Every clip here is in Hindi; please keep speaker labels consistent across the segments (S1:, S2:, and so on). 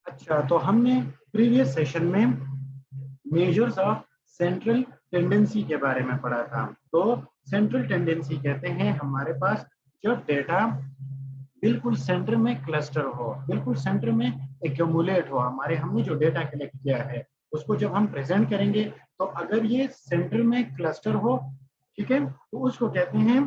S1: अच्छा, तो हमने प्रीवियस सेशन में मेजर्स ऑफ सेंट्रल टेंडेंसी के बारे में पढ़ा था। तो सेंट्रल टेंडेंसी कहते हैं हमारे पास जब डेटा बिल्कुल सेंटर में क्लस्टर हो, बिल्कुल सेंटर में एक्यूमुलेट हो, हमारे हमने जो डेटा कलेक्ट किया है उसको जब हम प्रेजेंट करेंगे तो अगर ये सेंटर में क्लस्टर हो, ठीक है, तो उसको कहते हैं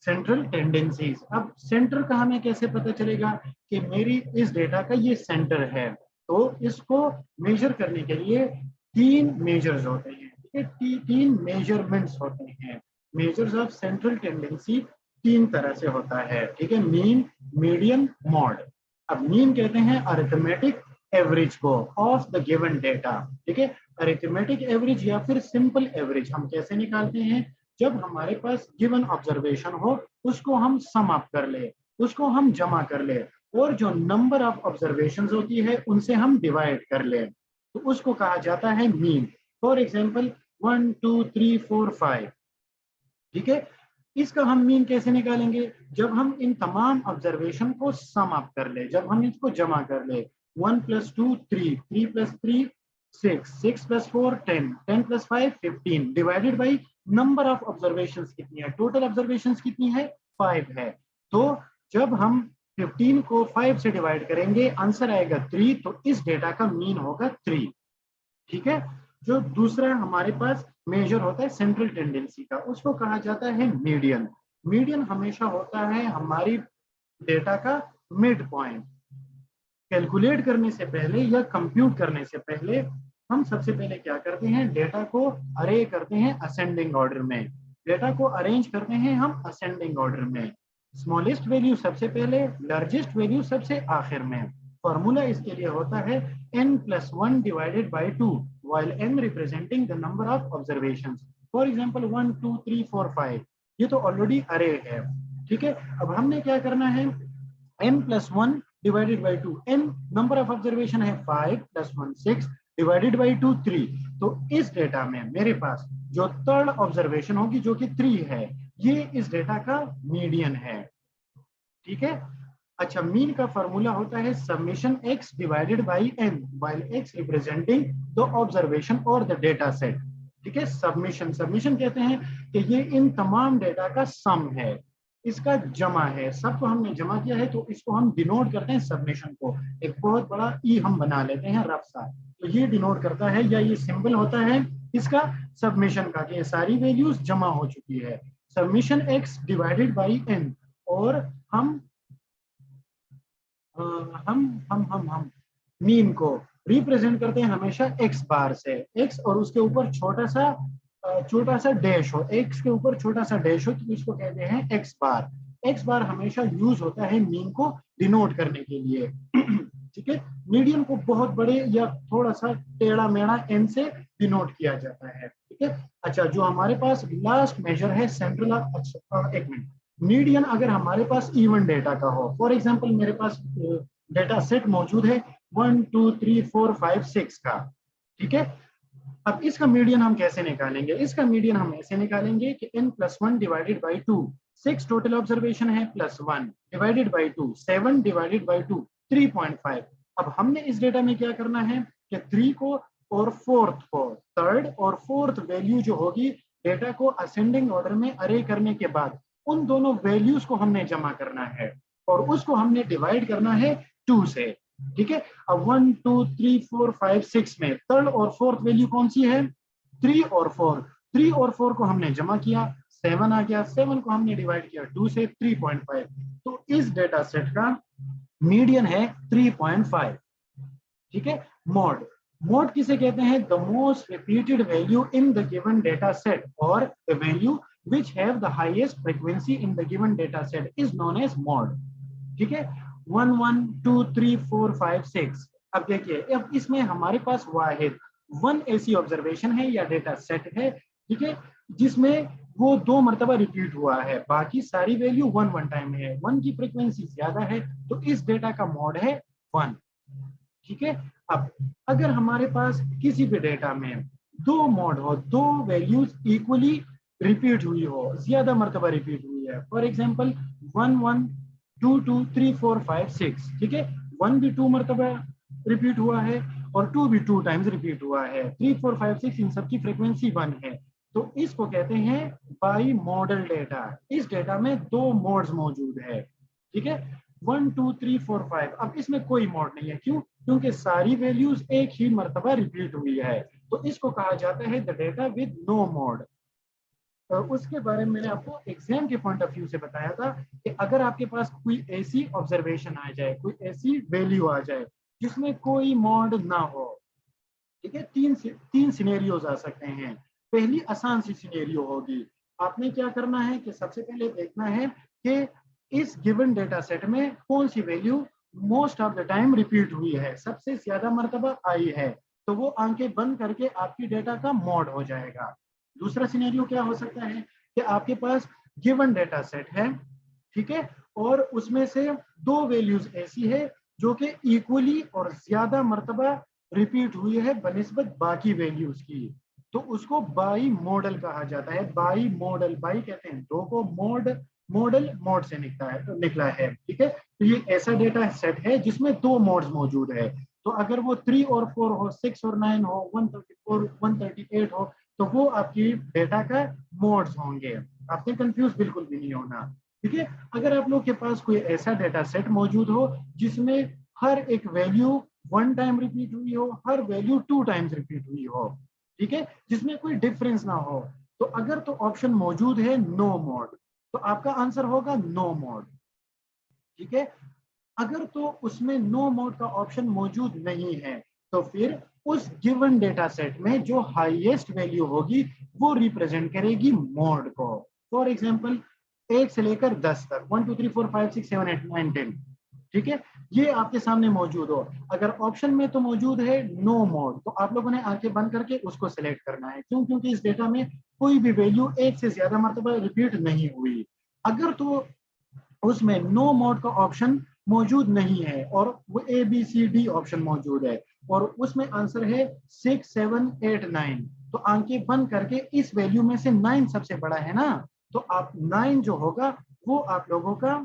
S1: सेंट्रल टेंडेंसीज। अब सेंटर का हमें कैसे पता चलेगा कि मेरी इस डेटा का ये सेंटर है? तो इसको मेजर करने के लिए तीन मेजर्स होते हैं, ठीक है, तीन मेजरमेंट्स होते हैं। मेजर्स ऑफ सेंट्रल टेंडेंसी तीन तरह से होता है, ठीक है, मीन, मीडियन, मॉड। अब मीन कहते हैं अरिथमेटिक एवरेज को ऑफ द गिवन डेटा, ठीक है। अरिथमेटिक एवरेज या फिर सिंपल एवरेज हम कैसे निकालते हैं? जब हमारे पास गिवन ऑब्जर्वेशन हो उसको हम सम अप कर ले, उसको हम जमा कर ले, और जो नंबर ऑफ ऑब्जर्वेशन होती है उनसे हम डिवाइड कर ले, तो उसको कहा जाता है मीन। फॉर एग्जाम्पल 1 2 3 4 5, ठीक है। इसका हम मीन कैसे निकालेंगे? जब हम इन तमाम ऑब्जर्वेशन को सम अप कर ले, जब हम इसको जमा कर ले। 1 + 2 3, 3 + 3 6, 6 + 4 10, 10 + 5 15, divided by number of observation कितनी है, टोटल ऑब्जर्वेशन कितनी है, 5 है। तो जब हम 15 को 5 से डिवाइड करेंगे आंसर आएगा 3, तो इस डेटा का मीन होगा 3, ठीक है। जो दूसरा हमारे पास मेजर होता है सेंट्रल टेंडेंसी का, उसको कहा जाता है मीडियन। मीडियन हमेशा होता है हमारी डेटा का मिड पॉइंट। कैलकुलेट करने से पहले या कंप्यूट करने से पहले हम सबसे पहले क्या करते हैं, डेटा को अरे करते हैं असेंडिंग ऑर्डर में, डेटा को अरेंज करते हैं हम असेंडिंग ऑर्डर में। स्मॉलेस्ट वैल्यू सबसे पहले, लार्जेस्ट वैल्यू सबसे आखिर में। फॉर्मूला इसके लिए होता है n+1 divided by 2, while n representing the number of observations. For example 1 2 3 4 5, ये तो ऑलरेडी अरे है, ठीक है। अब हमने क्या करना है, n+1 divided by 2, n number of observation है 5 + 1 6 डिवाइडेड बाई 2 3। तो इस डेटा में मेरे पास जो थर्ड ऑब्जर्वेशन होगी जो कि 3 है, ये इस डेटा का मीडियन है, ठीक है। अच्छा, मीन का फॉर्मूला होता है summation x divided by n, while x representing the observation और द डेटा सेट, ठीक है। सबमिशन, सबमिशन कहते हैं कि ये इन तमाम डेटा का सम है, इसका जमा है, सबको हमने जमा किया है, तो इसको हम डिनोट करते हैं सबमिशन को, एक बहुत बड़ा ई हम बना लेते हैं रफ सा, तो ये डिनोट करता है या ये सिंबल होता है इसका सबमिशन का, कि ये सारी वैल्यूज जमा हो चुकी है। Submission x divided by n, और हम मीन को रिप्रेजेंट करते हैं हमेशा x बार से, x और उसके ऊपर छोटा सा डैश हो, x के ऊपर छोटा सा डैश हो, तो इसको कहते हैं x बार। x बार हमेशा यूज होता है मीन को डिनोट करने के लिए, ठीक है। मीडियन को बहुत बड़े या थोड़ा सा टेढ़ा मेढ़ा n से डिनोट किया जाता है, ठीक है। अच्छा, जो हमारे पास लास्ट मेजर है सेंट्रल ऑफ, अच्छा एक मिनट, मीडियन अगर हमारे पास इवन डेटा का हो, फॉर एग्जांपल मेरे पास डेटा सेट मौजूद है 1 2 3 4 5 6 का, ठीक है। अब इसका मीडियन हम कैसे निकालेंगे? इसका मीडियन हम ऐसे निकालेंगे कि n+1 divided by 2, 6 total observation है, +1 डिवाइडेड बाई 2, 7 डिवाइडेड बाई 2, 3.5। अब हमने इस डेटा में क्या करना है कि 3 को और फोर्थ को, थर्ड और फोर्थ वैल्यू जो होगी डेटा को असेंडिंग ऑर्डर में अरे करने के बाद उन दोनों वैल्यूज को हमने जमा करना है और उसको हमने डिवाइड करना है 2 से, ठीक है। अब 1 2 3 4 5 6 में थर्ड और फोर्थ वैल्यू कौन सी है? 3 और 4, 3 और 4 को हमने जमा किया, 7 आ गया, 7 को हमने डिवाइड किया 2 से, 3.5। तो इस डेटा सेट का मीडियन है 3.5, ठीक है। मॉड, मॉड किसे कहते हैं? The most repeated value in the given data set or the value which have the highest frequency in the given data set is known as mod, ठीक है। 1 1 2 3 4 5 6। अब देखिए, अब इसमें हमारे पास वाहिद 1 ऐसी ऑब्जर्वेशन है या डेटा सेट है, ठीक है, जिसमें वो 2 मरतबा रिपीट हुआ है, बाकी सारी वैल्यू 1 1 टाइम है, 1 की फ्रीक्वेंसी ज्यादा है, तो इस डेटा का मॉड है 1, ठीक है। अब अगर हमारे पास किसी भी डेटा में 2 मॉड हो, 2 वैल्यूज इक्वली रिपीट हुई हो, ज्यादा मरतबा रिपीट हुई है, फॉर एग्जांपल 1 1 2 2 3 4 5 6, ठीक है, 1 भी 2 मरतबा रिपीट हुआ है और 2 भी 2 टाइम्स रिपीट हुआ है। 3 4 5 6 इन सब की फ्रीक्वेंसी 1 है, तो इसको कहते हैं बाई मॉडल डेटा। इस डेटा में 2 मोड्स मौजूद है, ठीक है, 1 2 3 4 5। अब इसमें कोई मोड नहीं है, क्यों? क्योंकि सारी वैल्यूज एक ही मर्तबा रिपीट हुई है, तो इसको कहा जाता है the data with no mode. उसके बारे में मैंने आपको एग्जाम के पॉइंट ऑफ व्यू से बताया था कि अगर आपके पास कोई ऐसी ऑब्जर्वेशन आ जाए, कोई ऐसी वैल्यू आ जाए जिसमें कोई मॉड ना हो, ठीक है, तीन सिनेरियोज आ सकते हैं। पहली आसान सी सिनेरियो होगी, आपने क्या करना है कि सबसे पहले देखना है कि इस गिवन डेटा सेट में कौन सी value most of the time repeat हुई है, सबसे ज्यादा मर्तबा आई है, तो वो आंखें बंद करके आपकी डेटा का मोड हो जाएगा। दूसरा सिनेरियो क्या हो सकता है कि आपके पास गिवन डेटा सेट है, ठीक है, और उसमें से 2 वैल्यूज ऐसी है जो कि इक्वली और ज्यादा मर्तबा रिपीट हुई है बनिस्बत बाकी वैल्यूज की, तो उसको बाई मॉडल कहा जाता है। बाई मॉडल, बाई कहते हैं 2 को, मोड मॉडल मोड से निकला है, ठीक है। तो ये ऐसा डेटा सेट है जिसमें 2 मोड्स मौजूद है, तो अगर वो 3 और 4 हो, 6 और 9 हो, 134 138 हो, तो वो आपकी डेटा का मोड्स होंगे। आपने कंफ्यूज बिल्कुल भी नहीं होना, ठीक है। अगर आप लोग के पास कोई ऐसा डेटा सेट मौजूद हो जिसमें हर एक वैल्यू 1 टाइम रिपीट हुई हो, हर वैल्यू 2 टाइम्स रिपीट हुई हो, ठीक है, जिसमें कोई डिफरेंस ना हो, तो अगर तो ऑप्शन मौजूद है नो मोड, तो आपका आंसर होगा नो मोड, ठीक है। अगर तो उसमें नो मोड का ऑप्शन मौजूद नहीं है, तो फिर उस गिवन डेटा सेट में जो हाईएस्ट वैल्यू होगी वो रिप्रेजेंट करेगी मोड को। फॉर एग्जांपल 1 से लेकर 10 तक, 1 2 3 4 5 6 7 8 9 10, ठीक है, ये आपके सामने मौजूद हो। अगर ऑप्शन में तो मौजूद है नो मोड, तो आप लोगों ने आंखें बंद करके उसको सिलेक्ट करना है, क्यों? क्योंकि इस डेटा में कोई भी वैल्यू एक से ज्यादा मर्तबा रिपीट नहीं हुई। अगर तो उसमें नो मोड का ऑप्शन मौजूद नहीं है और वो A B C D option मौजूद है और उसमें आंसर है 6 7 8 9, तो आंखें बंद करके इस वैल्यू में से 9 सबसे बड़ा है ना, तो आप 9 जो होगा वो आप लोगों का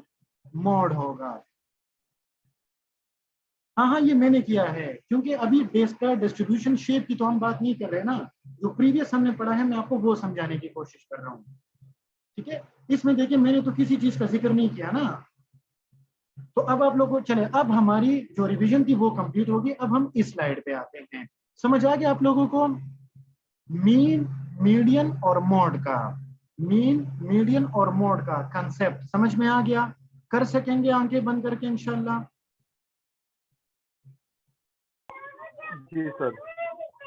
S1: मोड होगा। हाँ हाँ, ये मैंने किया है, क्योंकि अभी बेस का डिस्ट्रीब्यूशन शेप की तो हम बात नहीं कर रहे ना, जो प्रीवियस हमने पढ़ा है मैं आपको वो समझाने की कोशिश कर रहा हूँ, ठीक है। इसमें देखिए मैंने तो किसी चीज का जिक्र नहीं किया ना, तो अब आप लोगों को चले, अब हमारी जो रिवीजन थी वो कंप्लीट होगी। अब हम इस स्लाइड पे आते हैं। समझ आ गया आप लोगों को मीन, मीडियन और मोड का, मीन मीडियन और मोड का कंसेप्ट समझ में आ गया? कर सकेंगे आंखें बंद करके इंशाल्लाह?
S2: जी सर।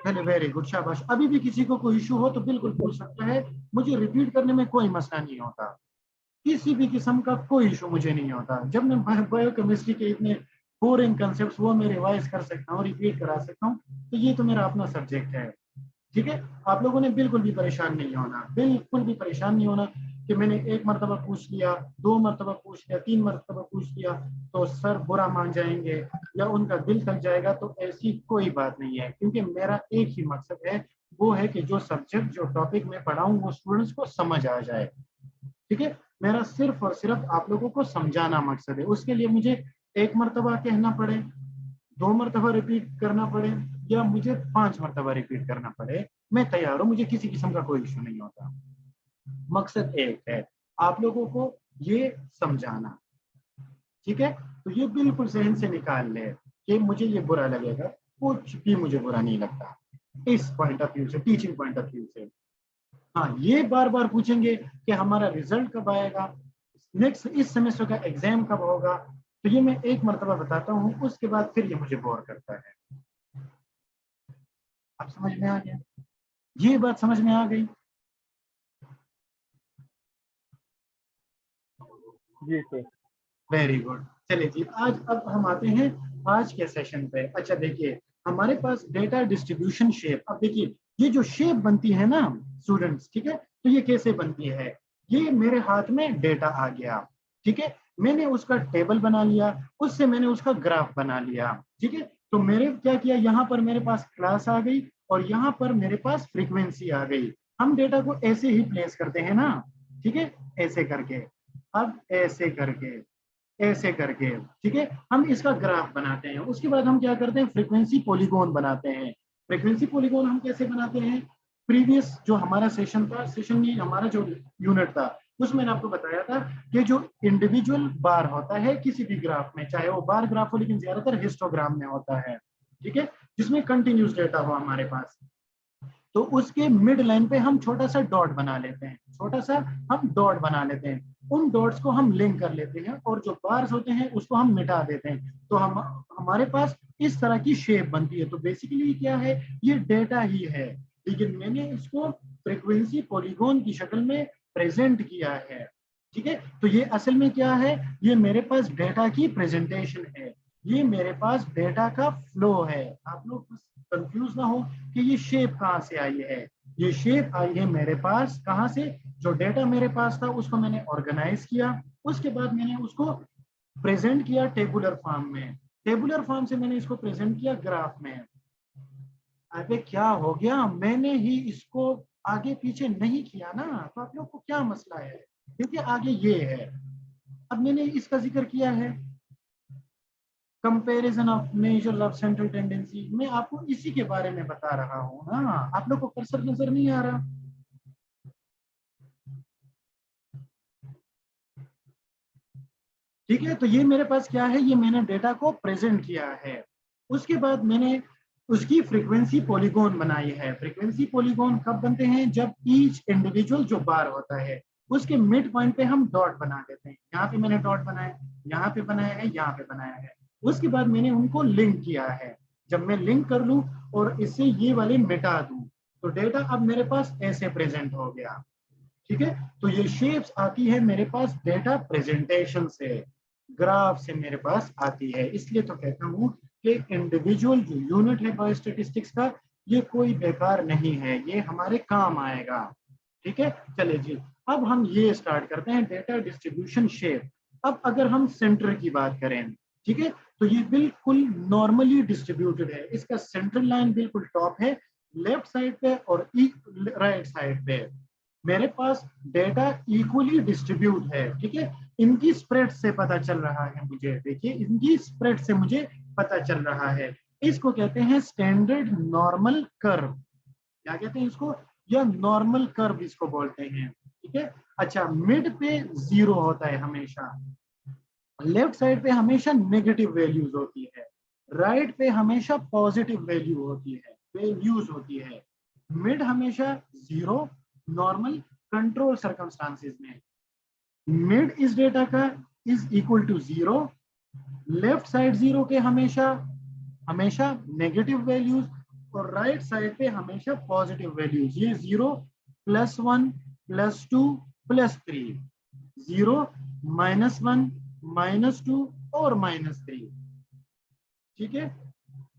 S1: चलिए वेरी गुड, शाबाश। अभी भी किसी को कोई इशू हो तो बिल्कुल पूछ सकता है, मुझे रिपीट करने में कोई मसला नहीं होता, किसी भी किस्म का कोई इशू मुझे नहीं होता। जब मैं बायोकेमिस्ट्री के इतने बोरिंग कंसेप्ट वो मैं रिवाइज कर सकता हूँ, रिपीट करा सकता हूँ, तो ये तो मेरा अपना सब्जेक्ट है, ठीक है। आप लोगों ने बिल्कुल भी परेशान नहीं होना, बिल्कुल भी परेशान नहीं होना कि मैंने 1 मरतबा पूछ लिया, 2 मरतबा पूछ लिया, 3 मरतबा पूछ लिया तो सर बुरा मान जाएंगे या उनका दिल थक जाएगा, तो ऐसी कोई बात नहीं है, क्योंकि मेरा एक ही मकसद है, वो है कि जो सब्जेक्ट जो टॉपिक मैं पढ़ाऊँ वो स्टूडेंट्स को समझ आ जाए, ठीक है। मेरा सिर्फ और सिर्फ आप लोगों को समझाना मकसद है, उसके लिए मुझे 1 मरतबा कहना पड़े, 2 मरतबा रिपीट करना पड़े या मुझे 5 मरतबा रिपीट करना पड़े, मैं तैयार हूं, मुझे किसी किस्म का कोई इशू नहीं होता। मकसद एक है, आप लोगों को ये समझाना, ठीक है। तो ये बिल्कुल जहन से निकाल ले कि मुझे ये बुरा लगेगा, कुछ भी मुझे बुरा नहीं लगता इस पॉइंट ऑफ व्यू से, टीचिंग पॉइंट ऑफ व्यू से। हाँ, ये बार बार पूछेंगे कि हमारा रिजल्ट कब आएगा, नेक्स्ट इस सेमेस्टर का एग्जाम कब होगा, तो ये मैं 1 मरतबा बताता हूँ, उसके बाद फिर ये मुझे बोर करता है। आप समझ में आ गया? ये बात समझ में आ गई?
S2: जी सर।
S1: Very good. चलिए जी, आज अब हम आते हैं आज के सेशन पे। अच्छा देखिए, हमारे पास डेटा डिस्ट्रीब्यूशन शेप, अब देखिए ये जो शेप बनती है ना स्टूडेंट्स, ठीक है, तो ये कैसे बनती है? ये मेरे हाथ में डेटा आ गया, ठीक है, मैंने उसका टेबल बना लिया, उससे मैंने उसका ग्राफ बना लिया, ठीक है। तो मेरे क्या किया, यहाँ पर मेरे पास क्लास आ गई और यहाँ पर मेरे पास फ्रीक्वेंसी आ गई। हम डेटा को ऐसे ही प्लेस करते हैं ना, ठीक है, ऐसे करके, अब ऐसे करके, ऐसे करके, ठीक है। हम इसका ग्राफ बनाते हैं, उसके बाद हम क्या करते हैं, फ्रीक्वेंसी पॉलीगॉन बनाते हैं। फ्रीक्वेंसी पॉलीगॉन हम कैसे बनाते हैं, प्रीवियस जो हमारा सेशन था, सेशन में हमारा जो यूनिट था उसमें मैंने आपको बताया था कि जो इंडिविजुअल बार होता है किसी भी ग्राफ में, चाहे वो बार ग्राफ हो लेकिन ज्यादातर हिस्टोग्राम में होता है, ठीक है, जिसमें कंटिन्यूस डेटा हो हमारे पास, तो उसके मिड लाइन पे हम छोटा सा डॉट बना लेते हैं, छोटा सा हम डॉट बना लेते हैं, उन डॉट्स को हम लिंक कर लेते हैं और जो बार्स होते हैं उसको हम मिटा देते हैं, तो हम हमारे पास इस तरह की शेप बनती है। तो बेसिकली क्या है, ये डेटा ही है, लेकिन मैंने इसको फ्रीक्वेंसी पॉलीगॉन की शक्ल में प्रेजेंट किया है, ठीक है। तो ये असल में क्या है, ये मेरे पास डेटा की प्रेजेंटेशन है, ये मेरे पास डेटा का फ्लो है। आप लोग कंफ्यूज ना हो कि ये शेप कहाँ से आई है, ये शेप आई है मेरे पास कहाँ से, जो डेटा मेरे पास था उसको मैंने ऑर्गेनाइज किया, उसके बाद मैंने उसको प्रेजेंट किया टेबुलर फॉर्म में, टेबुलर फॉर्म से मैंने इसको प्रेजेंट किया ग्राफ में। अबे क्या हो गया, मैंने ही इसको आगे पीछे नहीं किया ना, तो आप लोग को क्या मसला है, क्योंकि आगे ये है, अब मैंने इसका जिक्र किया है, comparison of measures of central tendency, मैं आपको इसी के बारे में बता रहा हूँ ना, आप लोग को कर्सर नजर नहीं आ रहा, ठीक है। तो ये मेरे पास क्या है, ये मैंने डेटा को प्रेजेंट किया है, उसके बाद मैंने उसकी फ्रीक्वेंसी पॉलीगॉन बनाई है। फ्रीक्वेंसी पॉलीगॉन कब बनते हैं, जब ईच इंडिविजुअल जो बार होता है उसके मिड पॉइंट पे हम डॉट बना देते हैं, यहाँ पे मैंने डॉट बनाया, यहाँ पे बनाया है, यहाँ पे बनाया है, उसके बाद मैंने उनको लिंक किया है। जब मैं लिंक कर लूं और इससे ये वाले मिटा दूं तो डेटा अब मेरे पास ऐसे प्रेजेंट हो गया, ठीक है। तो ये शेप्स आती है मेरे पास डेटा प्रेजेंटेशन से, ग्राफ से मेरे पास आती है, इसलिए तो कहता हूँ कि इंडिविजुअल जो यूनिट है बायोस्टैटिस्टिक्स का, ये कोई बेकार नहीं है, ये हमारे काम आएगा, ठीक है। चलिए जी, अब हम ये स्टार्ट करते हैं डेटा डिस्ट्रीब्यूशन शेप। अब अगर हम सेंटर की बात करें, ठीक है, तो ये बिल्कुल नॉर्मली डिस्ट्रीब्यूटेड है, इसका सेंट्रल लाइन बिल्कुल टॉप है, लेफ्ट साइड पे और राइट साइड पे मेरे पास डेटा इक्वली डिस्ट्रीब्यूट है, ठीक है। इनकी स्प्रेड से पता चल रहा है मुझे, देखिए इनकी स्प्रेड से मुझे पता चल रहा है, इसको कहते हैं स्टैंडर्ड नॉर्मल कर्व, क्या कहते हैं इसको, या नॉर्मल कर्व इसको बोलते हैं, ठीक है। अच्छा, मिड पे जीरो होता है हमेशा, लेफ्ट साइड पे हमेशा नेगेटिव वैल्यूज होती है, राइट पे हमेशा पॉजिटिव वैल्यूज होती है, मिड हमेशा जीरो, नॉर्मल कंट्रोल सर्कमस्टांसेस में मिड इस डेटा का is equal to zero, left side zero के हमेशा हमेशा नेगेटिव वैल्यूज और राइट साइड पे हमेशा पॉजिटिव वैल्यूज, ये 0 +1 +2 +3, 0 -1 -2 और -3, ठीक है।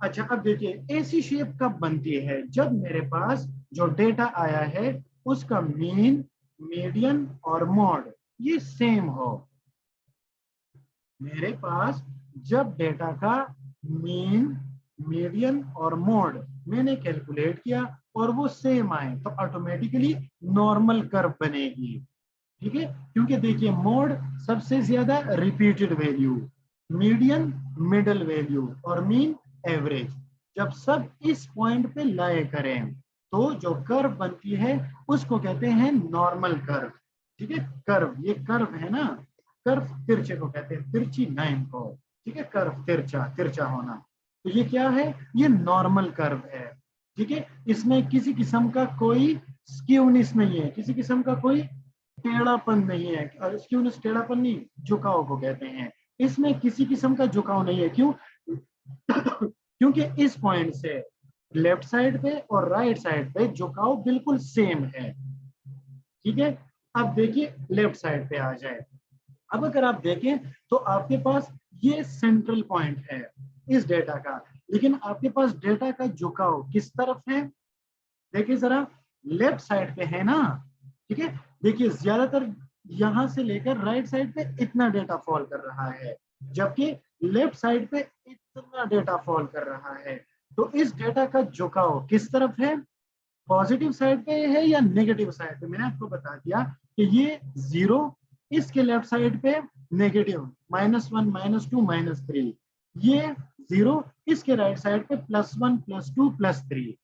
S1: अच्छा, अब देखिए ऐसी शेप कब बनती है, जब मेरे पास जो डेटा आया है उसका मीन, मीडियन और मॉड ये सेम हो, मेरे पास जब डेटा का मीन, मीडियन और मोड मैंने कैलकुलेट किया और वो सेम आए तो ऑटोमेटिकली नॉर्मल कर्व बनेगी, ठीक है। क्योंकि देखिए मोड सबसे ज्यादा repeated value, median middle value और मीन एवरेज, जब सब इस पॉइंट पे लाए करें तो जो कर्व बनती है उसको कहते हैं नॉर्मल कर्व, ठीक है। कर्व, ये कर्व है ना, कर्व तिरछे को कहते हैं, तिरछी लाइन को, ठीक है, कर्व तिरछा, तिरछा होना, तो ये क्या है, ये नॉर्मल कर्व है, ठीक है। इसमें किसी किस्म का कोई स्क्यूनेस नहीं है, किसी किस्म का कोई टेढ़ापन नहीं है, और स्क्यूनेस टेढ़ापन नहीं, झुकाव को कहते हैं, इसमें किसी किस्म का झुकाव नहीं है, क्यों क्योंकि इस पॉइंट से लेफ्ट साइड पे और राइट साइड पे झुकाव बिल्कुल सेम है, ठीक है। अब देखिए लेफ्ट साइड पे आ जाए, अब अगर आप देखें तो आपके पास ये सेंट्रल पॉइंट है इस डेटा का, लेकिन आपके पास डेटा का झुकाव किस तरफ है, देखिए जरा, लेफ्ट साइड पे है ना, ठीक है। देखिए ज्यादातर यहां से लेकर राइट साइड पे इतना डेटा फॉल कर रहा है, जबकि लेफ्ट साइड पे इतना डेटा फॉल कर रहा है, तो इस डेटा का झुकाव किस तरफ है, पॉजिटिव साइड पे है या नेगेटिव साइड पे, मैंने आपको बता दिया कि ये 0 इसके लेफ्ट साइड पे नेगेटिव, -1, -2, -3, ये 0, इसके राइट साइड पे +1, +2, +3।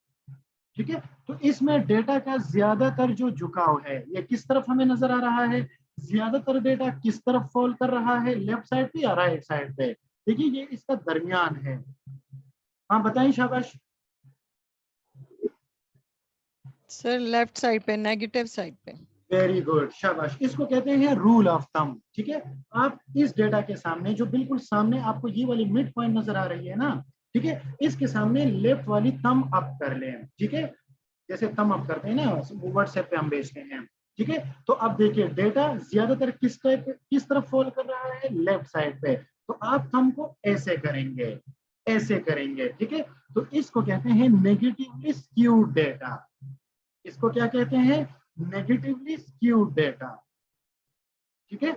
S1: ठीक है, तो इसमें डेटा का ज्यादातर जो झुकाव है ये किस तरफ हमें नजर आ रहा है, ज्यादातर डेटा किस तरफ फॉल कर रहा है, लेफ्ट साइड पे या राइट साइड पे। देखिए ये इसका दरमियान है। हाँ बताएं, शाबाश।
S3: सर लेफ्ट साइड पे, नेगेटिव साइड पे।
S1: वेरी गुड, शाबाश। इसको कहते हैं रूल ऑफ थंब। ठीक है, आप इस डेटा के सामने, जो बिल्कुल सामने आपको ये वाली मिड पॉइंट नजर आ रही है ना, ठीक है, इसके सामने लेफ्ट वाली थंब अप कर लें। ठीक है, जैसे थंब अप करते हैं ना व्हाट्सएप पे हम भेजते हैं। ठीक है, तो अब देखिए डेटा ज्यादातर किस तरफ फॉल कर रहा है, लेफ्ट साइड पे। तो आप थंब को ऐसे करेंगे, ऐसे करेंगे। ठीक है, तो इसको कहते हैं नेगेटिवली स्क्यूड डेटा। इसको क्या कहते हैं, नेगेटिवली स्क्यूड डेटा। ठीक है,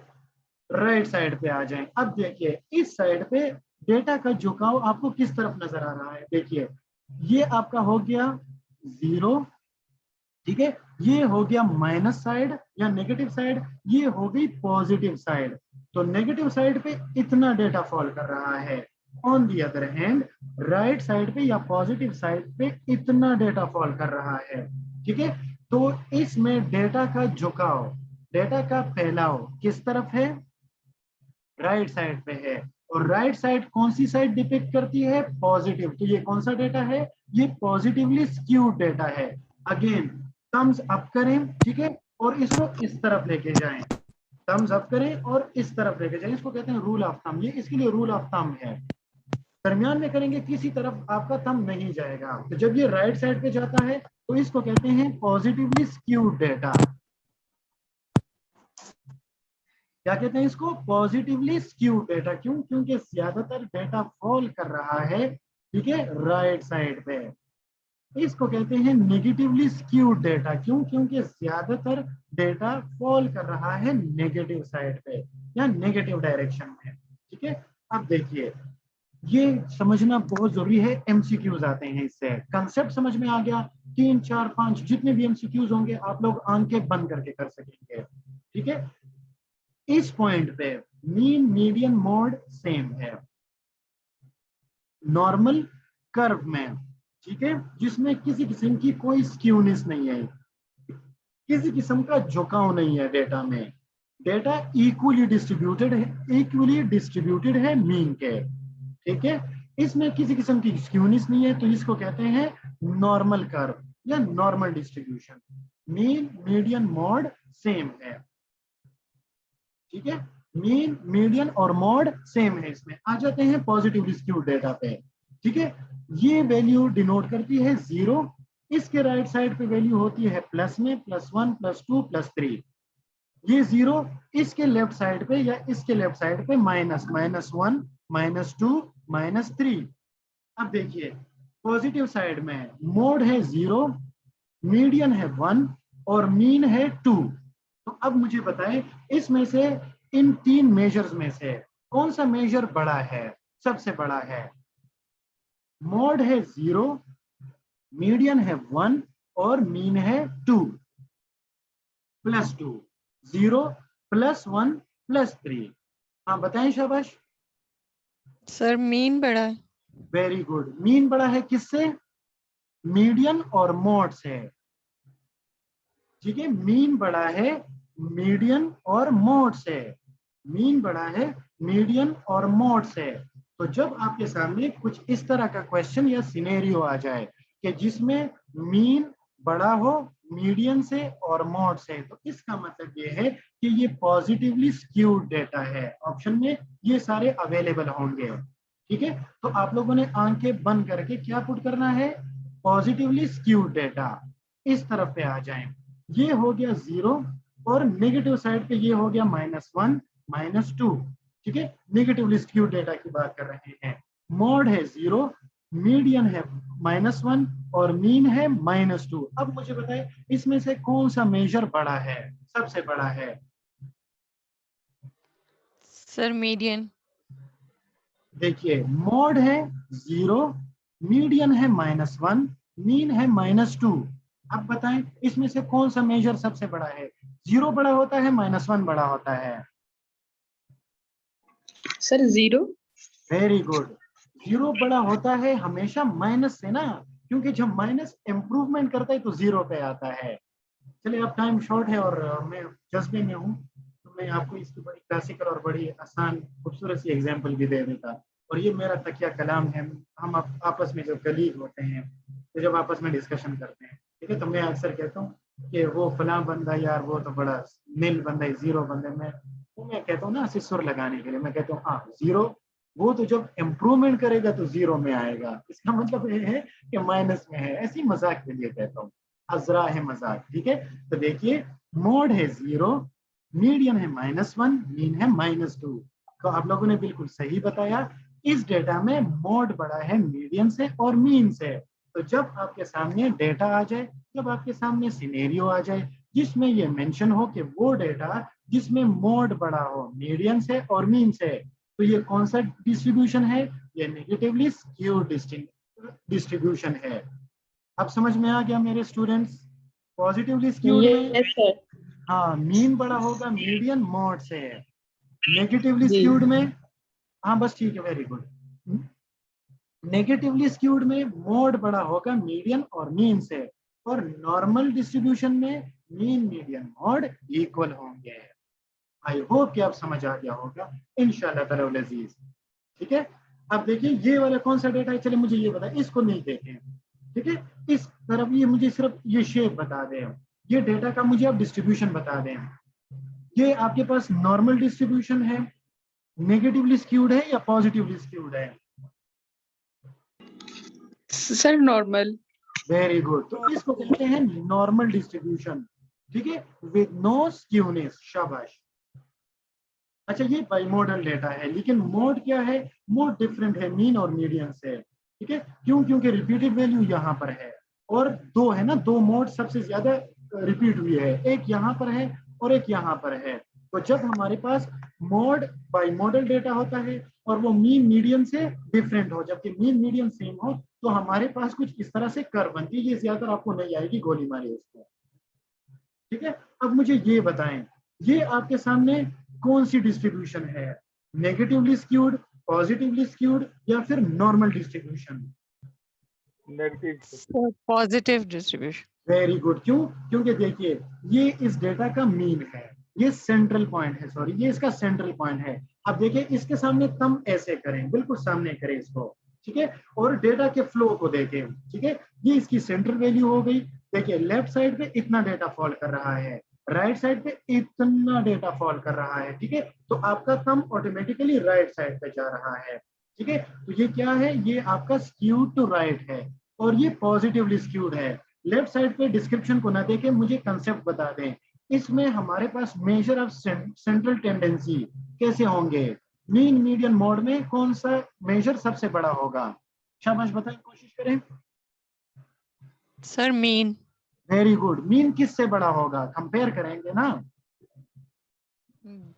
S1: राइट साइड पे आ जाएं। अब देखिए इस साइड पे डेटा का झुकाव आपको किस तरफ नजर आ रहा है। देखिए ये आपका हो गया 0, ठीक है, ये हो गया माइनस साइड या नेगेटिव साइड, ये हो गई पॉजिटिव साइड। तो नेगेटिव साइड पे इतना डेटा फॉल कर रहा है, on the other hand right side पे या पॉजिटिव साइड पे इतना डेटा फॉल कर रहा है। ठीक है, तो इसमें डेटा का झुकाव, डेटा का फैलाव किस तरफ है, राइट साइड पे है। और राइट साइड कौन सी साइड डिपिक्ट करती है, पॉजिटिव। तो ये कौन सा डेटा है, ये पॉजिटिवली स्क्यूड डेटा है। अगेन थम्स अप करें, ठीक है, और इसको इस तरफ लेके जाएं, थम्स अप करें और इस तरफ लेके जाएं। इसको कहते हैं रूल ऑफ थंब। ये इसके लिए रूल ऑफ थंब है। दरमियान में करेंगे किसी तरफ आपका थंब नहीं जाएगा। तो जब ये राइट साइड पे जाता है तो इसको कहते हैं पॉजिटिवली स्क्यूड डेटा। क्या कहते हैं इसको, पॉजिटिवली स्क्यूड डेटा। क्यों, क्योंकि ज्यादातर डेटा फॉल कर रहा है, ठीक है, राइट साइड पे। इसको कहते हैं नेगेटिवली स्क्यूड डेटा। क्यों, क्योंकि ज्यादातर डेटा फॉल कर रहा है नेगेटिव साइड पे या नेगेटिव डायरेक्शन में। ठीक है, अब देखिए ये समझना बहुत जरूरी है, एमसीक्यूज आते हैं इससे। कंसेप्ट समझ में आ गया, 3, 4, 5 जितने भी एमसीक्यूज होंगे आप लोग आंखें बंद करके कर सकेंगे। ठीक है, इस पॉइंट पे मीन मीडियन मोड सेम है नॉर्मल कर्व में। ठीक है, जिसमें किसी किस्म की कोई स्क्यूनेस नहीं है, किसी किस्म का झुकाव नहीं है डेटा में। डेटा इक्वली डिस्ट्रीब्यूटेड है मीन के। ठीक है, इसमें किसी किस्म की स्क्यूनेस नहीं है, तो इसको कहते हैं नॉर्मल कर्व या normal distribution. Mean median mode same है। ठीक है, मीन मीडियन और मोड सेम है। इसमें आ जाते हैं पॉजिटिवली स्क्यूड डेटा पे। ठीक है, ये वैल्यू डिनोट करती है 0, इसके राइट साइड पे वैल्यू होती है प्लस में, +1, +2, +3। ये 0 इसके लेफ्ट साइड पे या इसके लेफ्ट साइड पे -1, -2, -3। अब देखिए पॉजिटिव साइड में मोड है 0, मीडियन है 1 और मीन है 2। तो अब मुझे बताएं इसमें से, इन 3 मेजर्स में से कौन सा मेजर बड़ा है, सबसे बड़ा है। मोड है 0, मीडियन है 1 और मीन है 2 +2, 0 +1 +3। हाँ बताएं, शाबाश।
S3: सर मीन बड़ा है।
S1: वेरी गुड, मीन बड़ा है किससे, मीडियन और मोड से। ठीक है, मीन बड़ा है मीडियन और मोड से, मीन बड़ा है मीडियन और मोड से। तो जब आपके सामने कुछ इस तरह का क्वेश्चन या सिनेरियो आ जाए कि जिसमें मीन बड़ा हो मीडियन से और मोड से, तो इसका मतलब ये है कि ये पॉजिटिवली स्क्यूड डेटा है। ऑप्शन में ये सारे अवेलेबल होंगे। ठीक है, तो आप लोगों ने आंखें बंद करके क्या पुट करना है, पॉजिटिवली स्क्यूड डेटा। इस तरफ पे आ जाएं, ये हो गया 0 और नेगेटिव साइड पे ये हो गया -1, -2। ठीक है, नेगेटिवली स्क्यूड डेटा की बात कर रहे हैं। मोड है 0, मीडियन है -1 और मीन है -2। अब मुझे बताएं इसमें से कौन सा मेजर बड़ा है, सबसे बड़ा है।
S3: Sir median.
S1: देखिए मोड है 0, मीडियन है -1, मीन है -2। अब बताएं इसमें से कौन सा मेजर सबसे बड़ा है, 0 बड़ा होता है, -1 बड़ा होता है।
S4: सर 0।
S1: Very good. 0 बड़ा होता है हमेशा माइनस से ना, क्योंकि जब माइनस इम्प्रूवमेंट करता है तो 0 पे आता है। चलिए, अब टाइम शॉर्ट है और मैं जज्बे में हूँ, तो मैं आपको इसकी बड़ी क्लासिकल और बड़ी आसान खूबसूरत सी एग्जाम्पल भी दे देता। और ये मेरा तकिया कलाम है। हम आपस में जब कलीग होते हैं तो जब आपस में डिस्कशन करते हैं, ठीक है, तो मैं अक्सर कहता हूँ कि वो फलां बंदा यार वो तो बड़ा नील बंदा है, 0 बंदा है। मैं कहता हूँ ना सिर लगाने के लिए, मैं कहता हूँ हाँ 0, वो तो जब इम्प्रूवमेंट करेगा तो 0 में आएगा। इसका मतलब ये है कि माइनस में है। ऐसी मजाक के लिए कहता हूँ, अजरा है मजाक, ठीक है। तो देखिए, मोड है 0, मीडियन है -1, मीन है -2। तो आप लोगों ने बिल्कुल सही बताया। इस डेटा में मोड बड़ा है मीडियन से और मीन से। तो जब आपके सामने डेटा आ जाए, जब आपके सामने सिनेरियो आ जाए जिसमें ये मेंशन हो कि वो डेटा जिसमें मोड बड़ा हो मीडियन से और मीन से, तो ये कौन सा डिस्ट्रीब्यूशन है? ये नेगेटिवली स्क्यूड डिस्ट्रीब्यूशन है। अब समझ में आ गया मेरे स्टूडेंट्स? पॉजिटिवली स्क्यूड में
S4: यस सर।
S1: हाँ मीन बड़ा होगा मीडियन मोड से। नेगेटिवली
S4: जी।
S1: स्क्यूड में हाँ बस ठीक है, वेरी गुड। नेगेटिवली स्क्यूड में मोड बड़ा होगा मीडियन और मीन से, और नॉर्मल डिस्ट्रीब्यूशन में मीन मीडियन मोड इक्वल होंगे। आई होप कि आप समझ आ गया होगा इंशाल्लाह ताला अज़ीज। ठीक है, अब देखिए ये वाला कौन सा डेटा है, चलिए मुझे ये बताएं, इसको नहीं देखें, ठीक है। इस तरफ ये मुझे सिर्फ ये शेप बता दें, ये डेटा का मुझे आप डिस्ट्रीब्यूशन बता दें। ये आपके पास नॉर्मल डिस्ट्रीब्यूशन है, नेगेटिवली स्क्यूड है या पॉजिटिवली स्क्यूड है?
S4: Sir normal.
S1: Very good. तो इसको कहते हैं नॉर्मल डिस्ट्रीब्यूशन, ठीक है, विद नो स्क्यूनेस। शाबाश। अच्छा, ये बाइमोडल डेटा है, लेकिन मोड क्या है? मोड डिफरेंट है मीन और मीडियन से, ठीक है। क्यों? क्योंकि रिपीटेड वैल्यू यहाँ पर है और दो है ना, दो मोड सबसे ज्यादा रिपीट हुई है, एक यहाँ पर है और एक यहाँ पर है। तो जब हमारे पास मोड बाइमोडल डेटा होता है और वो मीन मीडियन से डिफरेंट हो, जबकि मीन मीडियन सेम हो, तो हमारे पास कुछ इस तरह से कर्व बनती है। ये ज्यादातर आपको नहीं आएगी, गोली मारी उसको, ठीक है। अब मुझे ये बताएं, ये आपके सामने कौन सी डिस्ट्रीब्यूशन है? नेगेटिवली स्क्यूड, पॉजिटिवली स्क्यूड या फिर normal distribution?
S2: Negative.
S3: Positive distribution.
S1: Very good. क्यों? क्योंकि देखिए, ये इस डेटा का मीन है, ये सेंट्रल पॉइंट है, सॉरी ये इसका सेंट्रल पॉइंट है। अब देखिए, इसके सामने थंब ऐसे करें, बिल्कुल सामने करें इसको, ठीक है, और डेटा के फ्लो को देखें, ठीक है। ये इसकी सेंट्रल वैल्यू हो गई। देखिए, लेफ्ट साइड पे इतना डेटा फॉल कर रहा है, राइट साइड पे इतना डेटा फॉल कर रहा है, ठीक है। तो आपका थंब ऑटोमेटिकली राइट साइड पे जा रहा है, ठीक है। तो ये क्या है? ये आपका स्क्यूड टू राइट है और ये पॉजिटिवली स्क्यूड है। लेफ्ट साइड पे डिस्क्रिप्शन को ना देखें, मुझे कंसेप्ट बता दें। इसमें हमारे पास मेजर ऑफ सेंट्रल टेंडेंसी कैसे होंगे? मीन मीडियन मोड में कौन सा मेजर सबसे बड़ा होगा? शाबाश, बताएं, कोशिश करें।
S3: Sir mean.
S1: Very good. Mean किससे बड़ा होगा? कंपेयर करेंगे ना।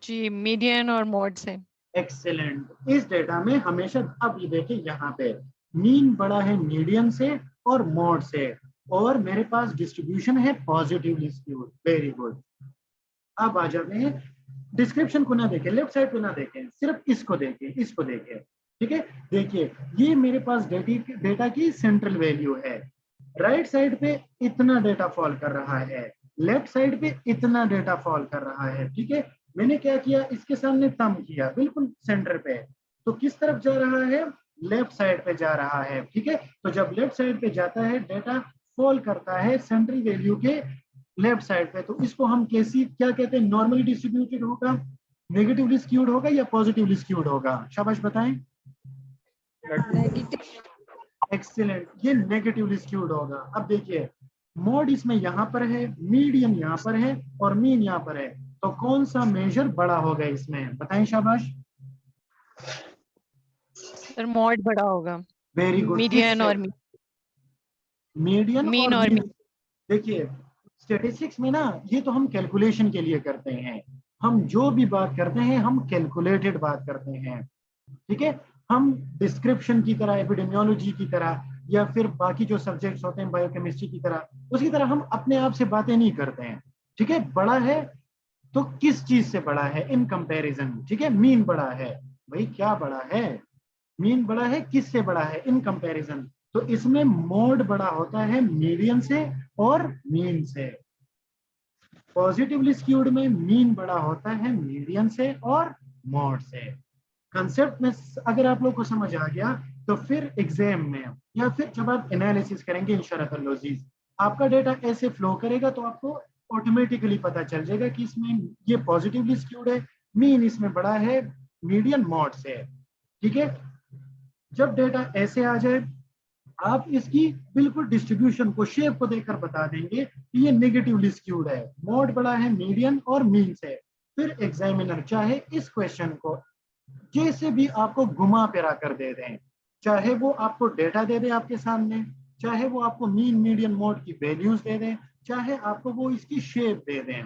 S3: जी, मीडियन और मोड से।
S1: एक्सेलेंट। इस डेटा में हमेशा, अब ये देखिए यहाँ पे मीन बड़ा है मीडियन से और मोड से, और मेरे पास डिस्ट्रीब्यूशन है पॉजिटिवली स्क्यूड। Very good. अब आ जाते हैं, डिस्क्रिप्शन को ना देखें, लेफ्ट साइड पे ना देखें, सिर्फ इसको देखें, इसको देखें, ठीक है। देखिए, ये मेरे पास डेटा की सेंट्रल वैल्यू है। राइट साइड पे इतना डेटा फॉल कर रहा है, लेफ्ट साइड पे इतना डेटा फॉल कर रहा है, ठीक है। मैंने क्या किया? इसके सामने थंब किया, बिल्कुल सेंटर पे। तो किस तरफ जा रहा है? लेफ्ट साइड पे जा रहा है, ठीक है। तो जब लेफ्ट साइड पे जाता है, डेटा फॉल करता है सेंट्रल वैल्यू के लेफ्ट साइड पे, तो इसको हम कैसी क्या कहते हैं? नॉर्मली डिस्ट्रीब्यूटेड होगा, नेगेटिवली स्क्यूड होगा या पॉजिटिवली स्क्यूड होगा? शाबाश बताएं। एक्सीलेंट, ये नेगेटिवली स्क्यूड होगा। अब देखिए, मोड इसमें यहाँ पर है, मीडियन यहाँ पर है और मीन यहाँ पर है, तो कौन सा मेजर बड़ा होगा इसमें? बताएं, शाबाश।
S3: सर मोड बड़ा होगा।
S1: Very good.
S3: मीडियन और
S1: मीडियन
S3: मीन
S1: और
S3: और
S1: मीन। देखिए, स्टैटिस्टिक्स में ना, ये तो हम कैलकुलेशन के लिए करते हैं, हम जो भी बात करते हैं हम कैलकुलेटेड बात करते हैं, ठीक है। हम डिस्क्रिप्शन की तरह, एपिडेमियोलॉजी की तरह, या फिर बाकी जो सब्जेक्ट्स होते हैं बायोकेमिस्ट्री की तरह, उसकी तरह हम अपने आप से बातें नहीं करते हैं, ठीक है। बड़ा है तो किस चीज से बड़ा है इन कंपैरिजन, ठीक है। मीन बड़ा है, भाई क्या बड़ा है, मीन बड़ा है, किससे बड़ा है इन कंपैरिजन? तो इसमें मोड बड़ा होता है मीडियन से और मीन से। पॉजिटिवली स्क्यूड में मीन बड़ा होता है मीडियन से और मोड से। कंसेप्ट में अगर आप लोग को समझ आ गया तो फिर एग्जाम में या फिर जब आप एनालिसिस करेंगे इंशाअल्लाह आपका डेटा ऐसे फ्लो करेगा तो आपको ऑटोमेटिकली पता चल जाएगा कि इसमें ये पॉजिटिवली स्क्यूड है, मीन इसमें बड़ा है मीडियन मोड से। ठीक है, जब डेटा ऐसे आ जाए आप इसकी बिल्कुल डिस्ट्रीब्यूशन को, शेप को देखकर बता देंगे कि ये नेगेटिवली स्क्यूड है, मोड बड़ा है मीडियन और मीन से। फिर एग्जामिनर चाहे इस क्वेश्चन को जैसे भी आपको घुमा फिरा कर दे दें, चाहे वो आपको डेटा दे दे आपके सामने, चाहे वो आपको मीन मीडियन मोड की वैल्यूज दे दें, चाहे आपको वो इसकी शेप दे दें,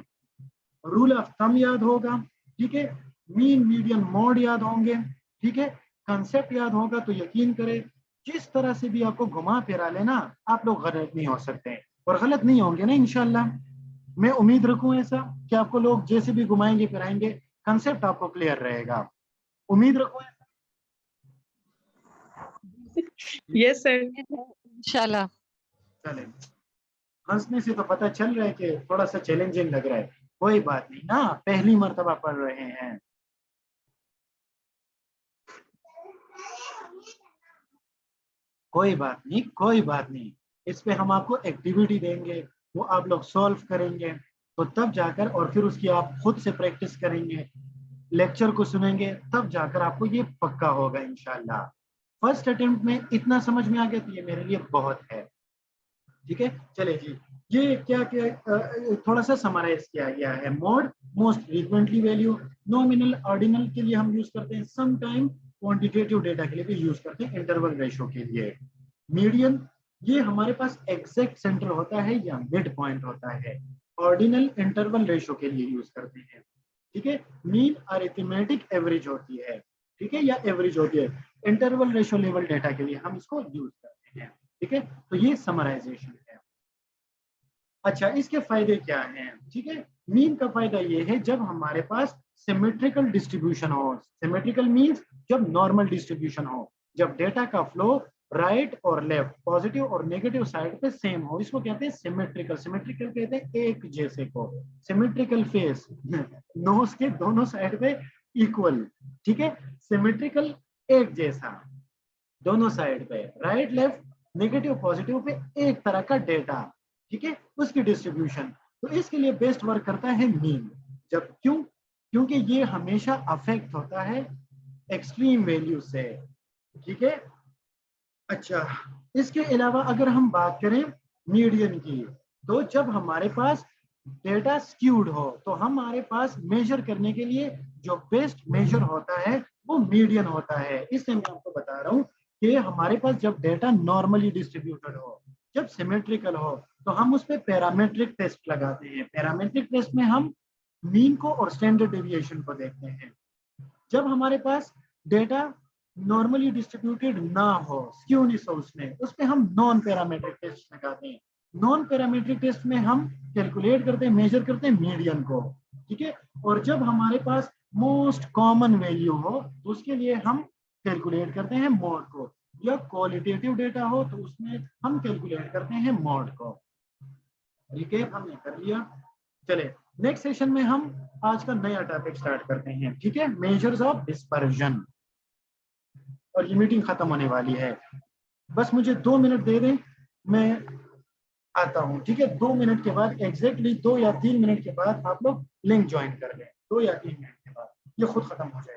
S1: रूल ऑफ थंब याद होगा। ठीक है, मीन मीडियन मोड याद होंगे। ठीक है, कंसेप्ट याद होगा तो यकीन करें जिस तरह से भी आपको घुमा फिरा लेना आप लोग गलत नहीं हो सकते और गलत नहीं होंगे ना इंशाल्लाह। मैं उम्मीद रखूं ऐसा कि आपको लोग जैसे भी घुमाएंगे फिराएंगे कंसेप्ट आपको क्लियर रहेगा, उम्मीद रखूं ऐसा।
S4: Yes, sir.
S3: इंशाल्लाह।
S1: चले, हंसने से तो पता चल रहा है कि थोड़ा सा चैलेंजिंग लग रहा है, कोई बात नहीं ना, पहली मर्तबा पढ़ रहे हैं। कोई बात नहीं, कोई बात नहीं, इस पे हम आपको एक्टिविटी देंगे, वो आप लोग सॉल्व करेंगे तो तब जाकर, और फिर उसकी आप खुद से प्रैक्टिस करेंगे, लेक्चर को सुनेंगे, तब जाकर आपको ये पक्का होगा इंशाल्लाह। फर्स्ट अटेम्प्ट में इतना समझ में आ गया तो ये मेरे लिए बहुत है। ठीक है, चले जी, ये क्या क्या थोड़ा सा समराइज किया गया है। Mode most frequently value, nominal ordinal के लिए हम यूज करते हैं, सम टाइम क्वांटिटेटिव डेटा के लिए भी यूज करते हैं, इंटरवल रेशो के लिए। मीडियन ये हमारे पास एग्जैक्ट सेंटर होता है या मिड पॉइंट होता है। ऑर्डिनल इंटरवल रेशो के लिए यूज करते हैं। ठीक है, मीन अरिथमेटिक एवरेज होती है, ठीक है, या एवरेज होती है। इंटरवल रेशो लेवल डेटा के लिए हम इसको यूज करते हैं। ठीक है, तो ये समराइजेशन है। अच्छा, इसके फायदे क्या हैं? ठीक है, मीन का फायदा ये है जब हमारे पास सिमेट्रिकल डिस्ट्रीब्यूशन हो। सिमेट्रिकल मीन्स जब नॉर्मल डिस्ट्रीब्यूशन हो, जब डेटा का फ्लो राइट और लेफ्ट, पॉजिटिव और नेगेटिव साइड पे सेम हो, इसको कहते हैं सिमेट्रिकल। सिमेट्रिकल कहते हैं एक जैसे को। सिमेट्रिकल फेस, नोज के दोनों साइड पे इक्वल। ठीक है, सिमेट्रिकल एक जैसा दोनों साइड पे, right left negative positive pay एक तरह का डेटा। ठीक है, उसकी डिस्ट्रीब्यूशन, तो इसके लिए बेस्ट वर्क करता है मीन। जब क्यों? क्योंकि ये हमेशा अफेक्ट होता है एक्सट्रीम वैल्यू से। ठीक है, अच्छा, इसके अलावा अगर हम बात करें मीडियन की, तो जब हमारे पास डेटा स्क्यूड हो तो हमारे पास मेजर करने के लिए जो बेस्ट मेजर होता है वो मीडियन होता है। इसलिए मैं आपको बता रहा हूँ कि हमारे पास जब डेटा नॉर्मली डिस्ट्रीब्यूटेड हो, जब सिमेट्रिकल हो, तो हम उस पर पैरामेट्रिक टेस्ट लगाते हैं। पैरामेट्रिक टेस्ट में हम मीन को और स्टैंडर्ड डेविएशन को देखते हैं। जब हमारे पास डेटा नॉर्मली डिस्ट्रीब्यूटेड ना हो, स्क्यूनेस हो उसमें, उस पे हम नॉन पैरामेट्रिक टेस्ट लगाते हैं। नॉन पैरामेट्रिक टेस्ट में हम कैलकुलेट करते हैं, मेजर करते हैं मीडियन को। ठीक है, और जब हमारे पास मोस्ट कॉमन वैल्यू हो तो उसके लिए हम कैलकुलेट करते हैं मोड को, या क्वालिटेटिव डेटा हो तो उसमें हम कैलकुलेट करते हैं मोड को। ठीक है, हमने कर लिया। चले, नेक्स्ट सेशन में हम आज का नया टॉपिक स्टार्ट करते हैं। ठीक है, मेजर्स ऑफ डिस्पर्जन, और ये मीटिंग खत्म होने वाली है। बस मुझे 2 मिनट दे दें, मैं आता हूँ। ठीक है, 2 मिनट के बाद, एग्जैक्टली 2 या 3 मिनट के बाद आप लोग लिंक ज्वाइन कर लें। 2 या 3 मिनट के बाद ये खुद खत्म हो जाएगा।